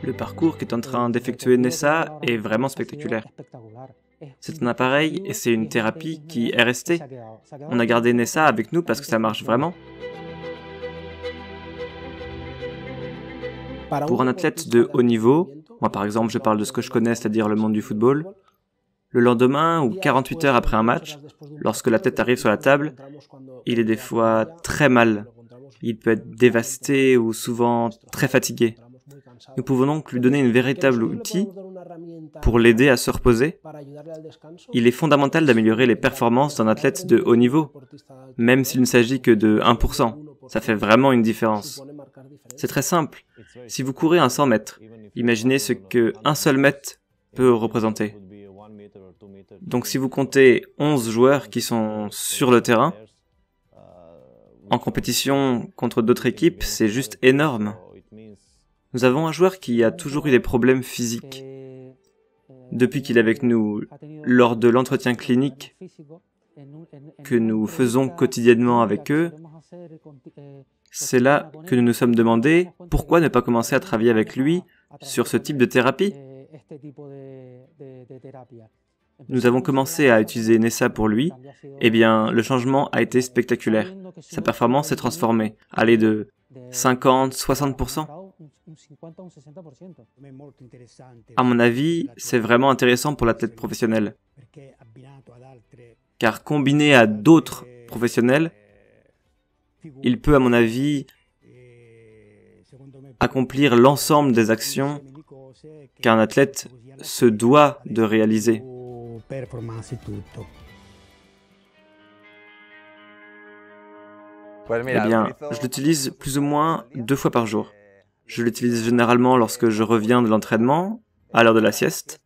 Le parcours qu'est en train d'effectuer Nessa est vraiment spectaculaire. C'est un appareil et c'est une thérapie qui est restée. On a gardé Nessa avec nous parce que ça marche vraiment. Pour un athlète de haut niveau, moi par exemple je parle de ce que je connais, c'est-à-dire le monde du football, le lendemain ou 48 heures après un match, lorsque l'athlète arrive sur la table, il est des fois très mal. Il peut être dévasté ou souvent très fatigué. Nous pouvons donc lui donner une véritable outil pour l'aider à se reposer. Il est fondamental d'améliorer les performances d'un athlète de haut niveau, même s'il ne s'agit que de 1%. Ça fait vraiment une différence. C'est très simple. Si vous courez un 100 mètres, imaginez ce qu'un seul mètre peut représenter. Donc si vous comptez 11 joueurs qui sont sur le terrain, en compétition contre d'autres équipes, c'est juste énorme. Nous avons un joueur qui a toujours eu des problèmes physiques. Depuis qu'il est avec nous, lors de l'entretien clinique que nous faisons quotidiennement avec eux, c'est là que nous nous sommes demandé pourquoi ne pas commencer à travailler avec lui sur ce type de thérapie. Nous avons commencé à utiliser Nessa pour lui, et bien le changement a été spectaculaire. Sa performance s'est transformée, allée de 50-60%. À mon avis, c'est vraiment intéressant pour l'athlète professionnel, car combiné à d'autres professionnels, il peut, à mon avis, accomplir l'ensemble des actions qu'un athlète se doit de réaliser. Eh bien, je l'utilise plus ou moins 2 fois par jour. Je l'utilise généralement lorsque je reviens de l'entraînement, à l'heure de la sieste.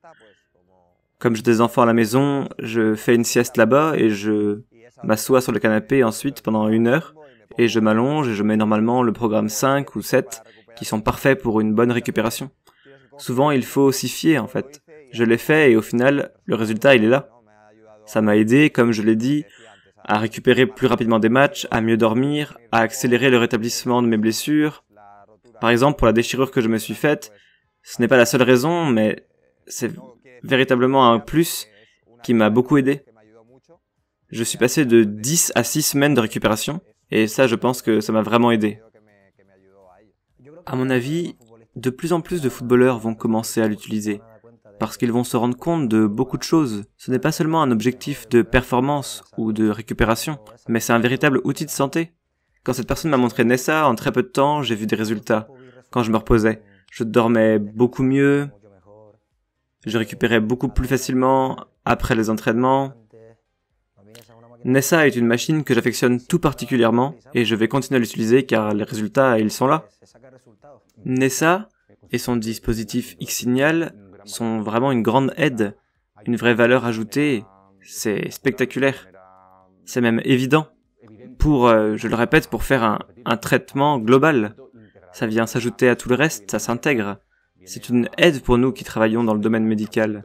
Comme j'ai des enfants à la maison, je fais une sieste là-bas et je m'assois sur le canapé ensuite pendant 1 heure et je m'allonge et je mets normalement le programme 5 ou 7 qui sont parfaits pour une bonne récupération. Souvent, il faut s'y fier en fait. Je l'ai fait et au final, le résultat il est là. Ça m'a aidé, comme je l'ai dit, à récupérer plus rapidement des matchs, à mieux dormir, à accélérer le rétablissement de mes blessures. Par exemple, pour la déchirure que je me suis faite, ce n'est pas la seule raison, mais c'est véritablement un plus qui m'a beaucoup aidé. Je suis passé de 10 à 6 semaines de récupération, et ça, je pense que ça m'a vraiment aidé. À mon avis, de plus en plus de footballeurs vont commencer à l'utiliser, parce qu'ils vont se rendre compte de beaucoup de choses. Ce n'est pas seulement un objectif de performance ou de récupération, mais c'est un véritable outil de santé. Quand cette personne m'a montré Nessa, en très peu de temps, j'ai vu des résultats. Quand je me reposais, je dormais beaucoup mieux, je récupérais beaucoup plus facilement après les entraînements. Nessa est une machine que j'affectionne tout particulièrement et je vais continuer à l'utiliser car les résultats, ils sont là. Nessa et son dispositif X-Signal sont vraiment une grande aide, une vraie valeur ajoutée, c'est spectaculaire. C'est même évident. Je le répète, pour faire un traitement global. Ça vient s'ajouter à tout le reste, ça s'intègre. C'est une aide pour nous qui travaillons dans le domaine médical.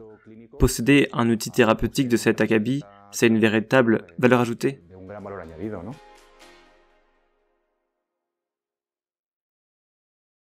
Posséder un outil thérapeutique de cet acabit, c'est une véritable valeur ajoutée.